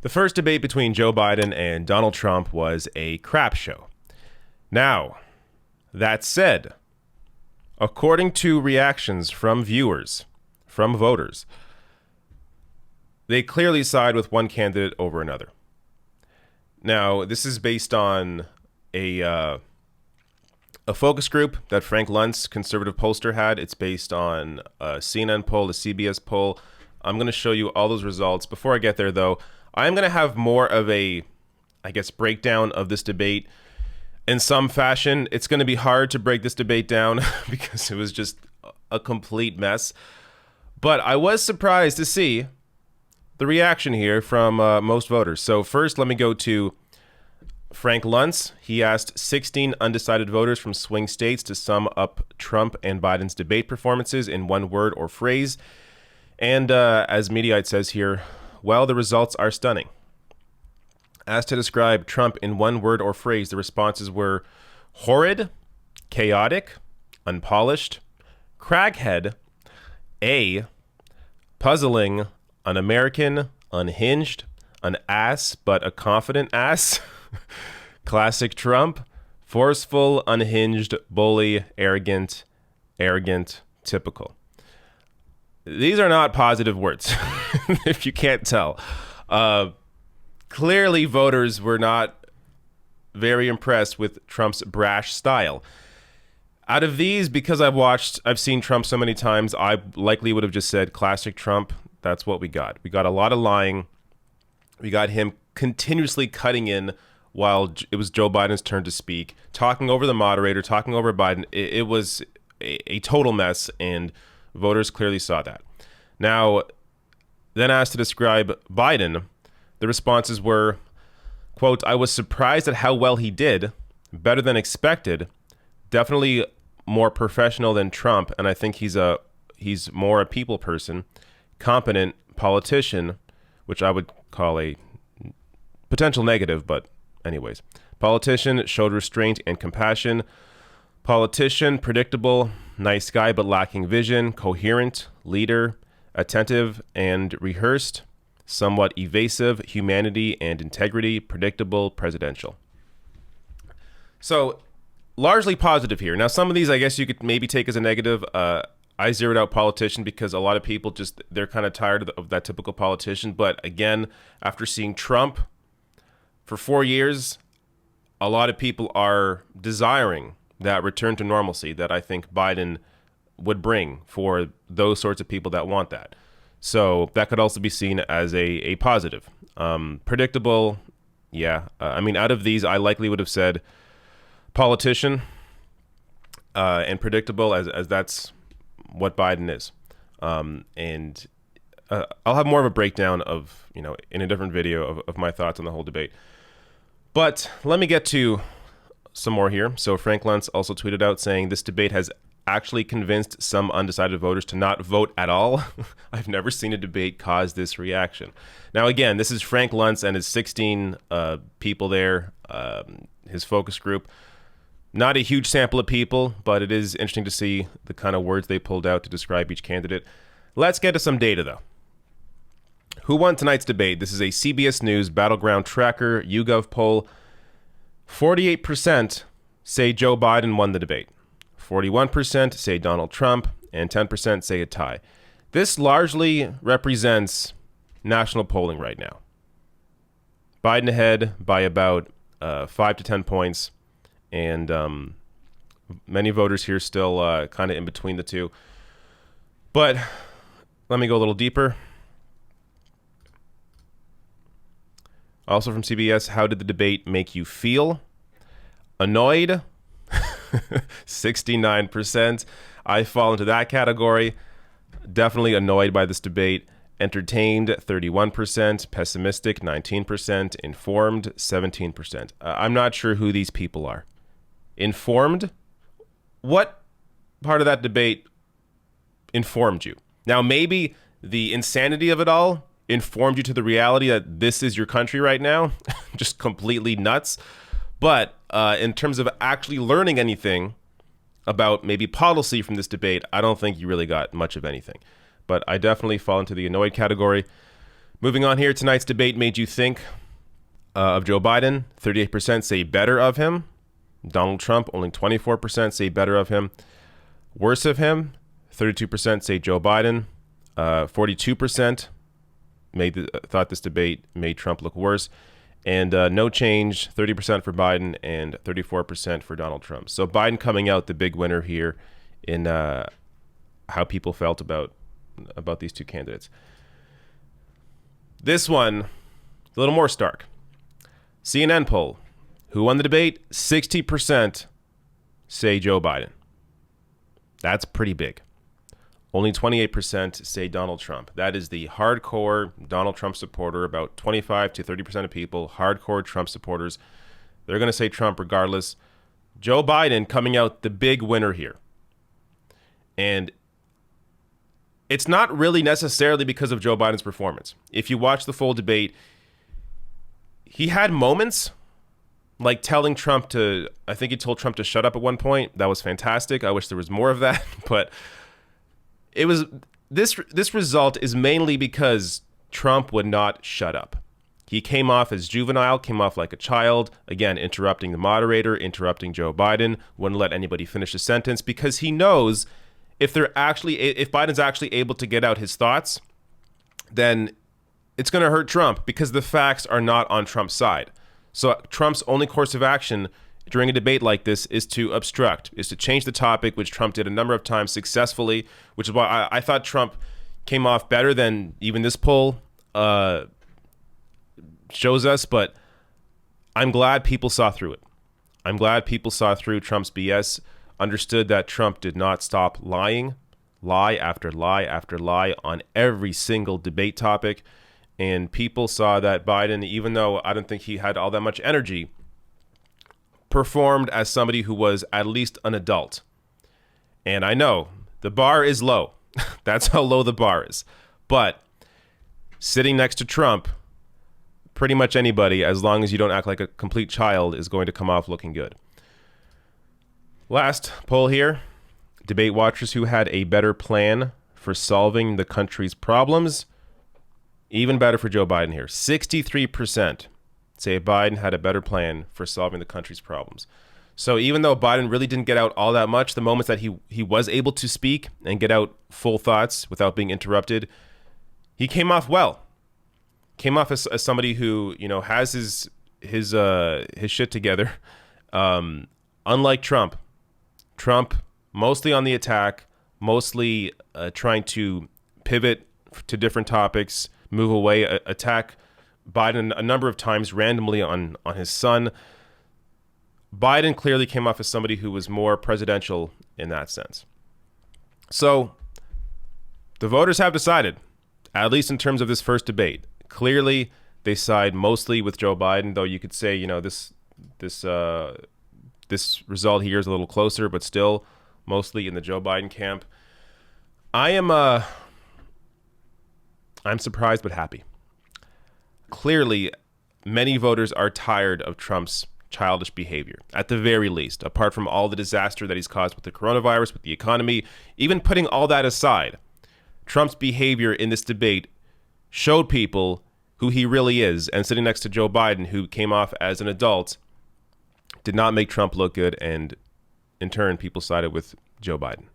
The first debate between Joe Biden and Donald Trump was a crap show. Now, that said, according to reactions from viewers, from voters, they clearly side with one candidate over another. Now, this is based on a focus group that Frank Luntz, conservative pollster, had. It's based on a CNN poll, a CBS poll. I'm going to show you all those results. Before I get there, though, I'm going to have more of a, breakdown of this debate in some fashion. It's going to be hard to break this debate down because it was just a complete mess. But I was surprised to see the reaction here from most voters. So first, let me go to Frank Luntz. He asked 16 undecided voters from swing states to sum up Trump and Biden's debate performances in one word or phrase. And as Mediaite says here, well, the results are stunning. Asked to describe Trump in one word or phrase, the responses were horrid, chaotic, unpolished, craghead, puzzling, un-American, unhinged, an ass but a confident ass, classic Trump, forceful, unhinged, bully, arrogant, typical. These are not positive words, if you can't tell. Clearly, voters were not very impressed with Trump's brash style. Out of these, because I've seen Trump so many times, I likely would have just said classic Trump. That's what we got. We got a lot of lying. We got him continuously cutting in while it was Joe Biden's turn to speak, talking over the moderator, talking over Biden. It was a total mess, and voters clearly saw that. Now, then asked to describe Biden, the responses were, quote, I was surprised at how well he did, better than expected, definitely more professional than Trump, and I think he's more a people person, competent politician, which I would call a potential negative, but anyways. Politician, showed restraint and compassion. Politician, predictable, nice guy but lacking vision, coherent, leader, attentive and rehearsed, somewhat evasive, humanity and integrity, predictable, presidential. So largely positive here. Now, some of these I guess you could maybe take as a negative. I zeroed out politician because a lot of people they're kind of tired of that typical politician. But again, after seeing Trump for 4 years, a lot of people are desiring that return to normalcy that I think Biden would bring for those sorts of people that want that. So that could also be seen as a positive. Predictable, yeah. Out of these, I likely would have said politician and predictable as that's what Biden is. And I'll have more of a breakdown of, in a different video of my thoughts on the whole debate. But let me get to some more here. So Frank Luntz also tweeted out saying this debate has actually convinced some undecided voters to not vote at all. I've never seen a debate cause this reaction. Now, again, this is Frank Luntz and his 16 people there, his focus group. Not a huge sample of people, but it is interesting to see the kind of words they pulled out to describe each candidate. Let's get to some data, though. Who won tonight's debate? This is a CBS News Battleground Tracker YouGov poll. 48% say Joe Biden won the debate. 41% say Donald Trump, and 10% say a tie. This largely represents national polling right now. Biden ahead by about 5 to 10 points, and many voters here still kind of in between the two. But let me go a little deeper. Also from CBS, how did the debate make you feel? Annoyed, 69%. I fall into that category. Definitely annoyed by this debate. Entertained, 31%. Pessimistic, 19%. Informed, 17%. I'm not sure who these people are. Informed? What part of that debate informed you? Now, maybe the insanity of it all informed you to the reality that this is your country right now, just completely nuts. But in terms of actually learning anything about maybe policy from this debate, I don't think you really got much of anything. But I definitely fall into the annoyed category. Moving on here, tonight's debate made you think of Joe Biden. 38% say better of him. Donald Trump, only 24% say better of him. Worse of him, 32% say Joe Biden. 42% thought this debate made Trump look worse. And no change, 30% for Biden and 34% for Donald Trump. So Biden coming out the big winner here in how people felt about these two candidates. This one, a little more stark. CNN poll. Who won the debate? 60% say Joe Biden. That's pretty big. Only 28% say Donald Trump. That is the hardcore Donald Trump supporter, about 25 to 30% of people, hardcore Trump supporters. They're going to say Trump regardless. Joe Biden coming out the big winner here. And it's not really necessarily because of Joe Biden's performance. If you watch the full debate, he had moments like telling Trump to, I think he told Trump to shut up at one point. That was fantastic. I wish there was more of that. But it was this result is mainly because Trump would not shut up. He came off as juvenile, came off like a child, again, interrupting the moderator, interrupting Joe Biden, wouldn't let anybody finish a sentence because he knows if Biden's actually able to get out his thoughts, then it's going to hurt Trump because the facts are not on Trump's side. So Trump's only course of action during a debate like this is to obstruct, is to change the topic, which Trump did a number of times successfully, which is why I thought Trump came off better than even this poll shows us. But I'm glad people saw through it. I'm glad people saw through Trump's BS, understood that Trump did not stop lying, lie after lie after lie on every single debate topic. And people saw that Biden, even though I don't think he had all that much energy, performed as somebody who was at least an adult. And I know the bar is low. That's how low the bar is. But sitting next to Trump, pretty much anybody, as long as you don't act like a complete child, is going to come off looking good. Last poll here. Debate watchers who had a better plan for solving the country's problems. Even better for Joe Biden here. 63% say Biden had a better plan for solving the country's problems. So even though Biden really didn't get out all that much, the moments that he was able to speak and get out full thoughts without being interrupted, he came off well. Came off as somebody who, you know, has his shit together. Unlike Trump. Trump mostly on the attack, mostly trying to pivot to different topics, move away, attack Biden a number of times randomly on his son. Biden clearly came off as somebody who was more presidential in that sense. So the voters have decided, at least in terms of this first debate. Clearly, they side mostly with Joe Biden, though you could say, you know, this result here is a little closer, but still mostly in the Joe Biden camp. I'm surprised but happy. Clearly, many voters are tired of Trump's childish behavior, at the very least, apart from all the disaster that he's caused with the coronavirus, with the economy. Even putting all that aside, Trump's behavior in this debate showed people who he really is, and sitting next to Joe Biden, who came off as an adult, did not make Trump look good, and in turn, people sided with Joe Biden.